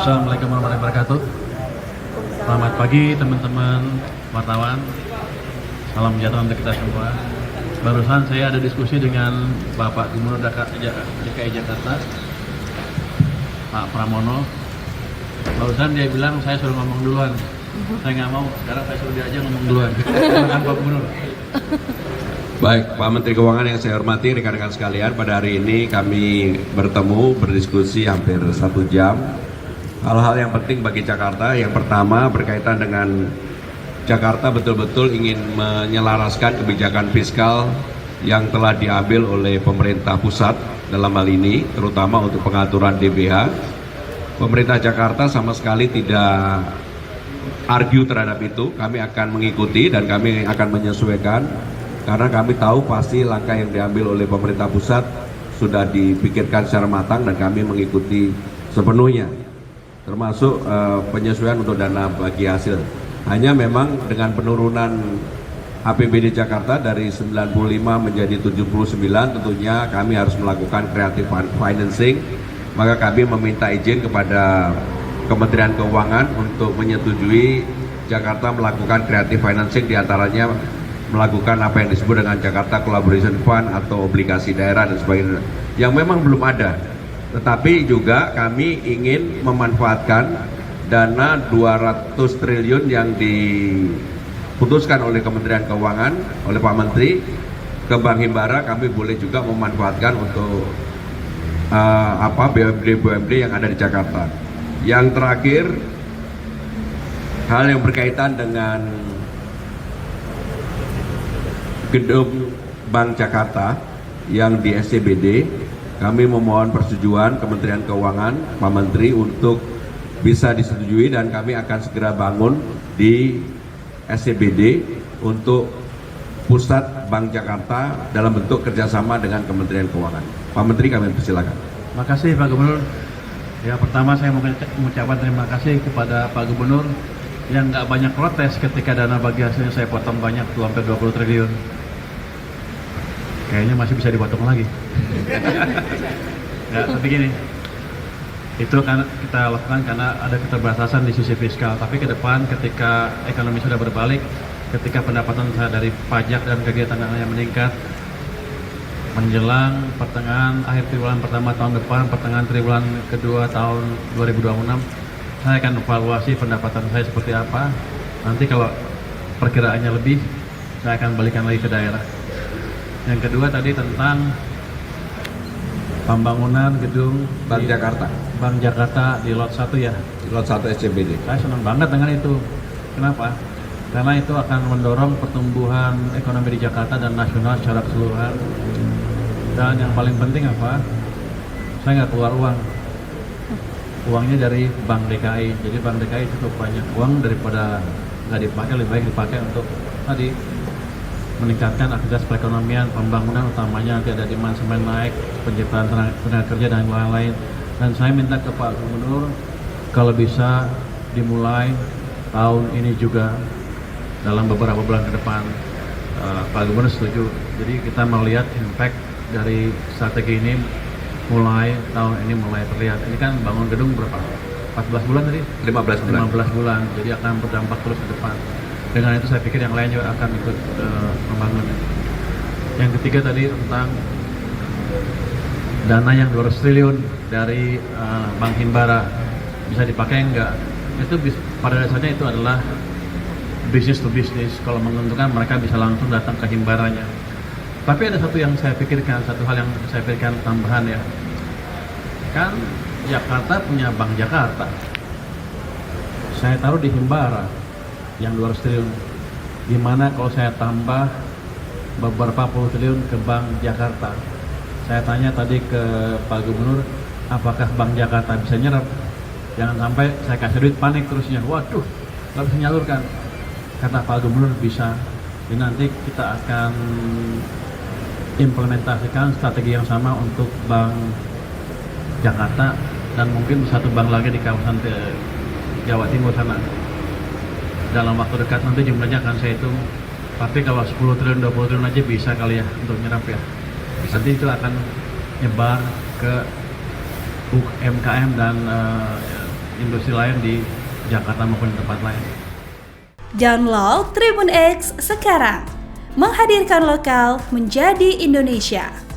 Assalamualaikum warahmatullahi wabarakatuh. Selamat pagi teman-teman wartawan. Salam sejahtera untuk kita semua. Barusan saya ada diskusi dengan Bapak Gubernur DKI Jakarta, Pak Pramono. Barusan dia bilang saya suruh ngomong duluan. Saya nggak mau, sekarang saya suruh dia aja ngomong duluan. Silakan Pak Gubernur. Baik, Pak Menteri Keuangan yang saya hormati, rekan-rekan sekalian, pada hari ini kami bertemu, berdiskusi hampir 1 jam. Hal-hal yang penting bagi Jakarta, yang pertama berkaitan dengan Jakarta betul-betul ingin menyelaraskan kebijakan fiskal yang telah diambil oleh pemerintah pusat dalam hal ini, terutama untuk pengaturan DBH. Pemerintah Jakarta sama sekali tidak argue terhadap itu, kami akan mengikuti dan kami akan menyesuaikan. Karena kami tahu pasti langkah yang diambil oleh pemerintah pusat sudah dipikirkan secara matang dan kami mengikuti sepenuhnya, termasuk penyesuaian untuk dana bagi hasil. Hanya memang dengan penurunan APBD Jakarta dari 95 menjadi 79, tentunya kami harus melakukan creative financing. Maka kami meminta izin kepada Kementerian Keuangan untuk menyetujui Jakarta melakukan creative financing, diantaranya melakukan apa yang disebut dengan Jakarta Collaboration Fund atau obligasi daerah dan sebagainya yang memang belum ada. Tetapi juga kami ingin memanfaatkan dana 200 triliun yang diputuskan oleh Kementerian Keuangan, oleh Pak Menteri ke Bank Himbara. Kami boleh juga memanfaatkan untuk BUMD yang ada di Jakarta. Yang terakhir, hal yang berkaitan dengan gedung Bank Jakarta yang di SCBD, kami memohon persetujuan Kementerian Keuangan, Pak Menteri, untuk bisa disetujui dan kami akan segera bangun di SCBD untuk pusat Bank Jakarta dalam bentuk kerjasama dengan Kementerian Keuangan. Pak Menteri, kami persilakan. Terima kasih Pak Gubernur. Ya, pertama saya mau mengucapkan terima kasih kepada Pak Gubernur yang nggak banyak protes ketika dana bagi hasilnya saya potong banyak tuh hampir 20 triliun. Kayaknya masih bisa dipotong lagi. Ya, tapi gini, itu kan kita lakukan karena ada keterbatasan di sisi fiskal. Tapi ke depan ketika ekonomi sudah berbalik, ketika pendapatan saya dari pajak dan kegiatan yang meningkat, menjelang pertengahan akhir triwulan pertama tahun depan, pertengahan triwulan kedua tahun 2026, saya akan evaluasi pendapatan saya seperti apa. Nanti kalau perkiraannya lebih, saya akan balikan lagi ke daerah. Yang kedua tadi tentang pembangunan gedung Bank Jakarta. Bank Jakarta di lot 1 ya. Lot 1 SCBD. Saya senang banget dengan itu. Kenapa? Karena itu akan mendorong pertumbuhan ekonomi di Jakarta dan nasional secara keseluruhan. Dan yang paling penting apa? Saya nggak keluar uang. Uangnya dari Bank DKI. Jadi Bank DKI cukup banyak uang, daripada nggak dipakai, lebih baik dipakai untuk tadi meningkatkan aktivitas perekonomian, pembangunan, utamanya nanti ada demand semen naik, penciptaan tenaga kerja dan lain-lain. Dan saya minta ke Pak Gubernur kalau bisa dimulai tahun ini juga dalam beberapa bulan ke depan. Pak Gubernur setuju. Jadi kita melihat impact dari strategi ini mulai tahun ini mulai terlihat. Ini kan bangun gedung berapa? 14 bulan tadi? 15 bulan. 15 bulan. Jadi akan berdampak terus ke depan. Dengan itu saya pikir yang lain juga akan ikut membangun. Yang ketiga tadi tentang dana yang 200 triliun dari Bank Himbara bisa dipakai enggak? Itu pada dasarnya itu adalah bisnis to bisnis. Kalau menguntungkan mereka bisa langsung datang ke Himbaranya. Tapi ada satu yang saya pikirkan, satu hal yang saya pikirkan tambahan ya. Kan Jakarta punya Bank Jakarta. Saya taruh di Himbara yang 200 triliun. Gimana kalau saya tambah beberapa puluh triliun ke Bank Jakarta? Saya tanya tadi ke Pak Gubernur, apakah Bank Jakarta bisa nyerap? Jangan sampai saya kasih duit panik terusnya. Waduh, nggak bisa nyalurkan. Kata Pak Gubernur bisa. Jadi nanti kita akan implementasikan strategi yang sama untuk Bank Jakarta dan mungkin satu bank lagi di kawasan Jawa Timur sana. Dalam waktu dekat nanti jumlahnya akan saya hitung. Tapi kalau 10 triliun, 20 triliun aja bisa kali ya untuk nyerap ya. Nanti itu akan nyebar ke UMKM dan industri lain di Jakarta maupun di tempat lain. Download Tribun X sekarang, menghadirkan lokal menjadi Indonesia.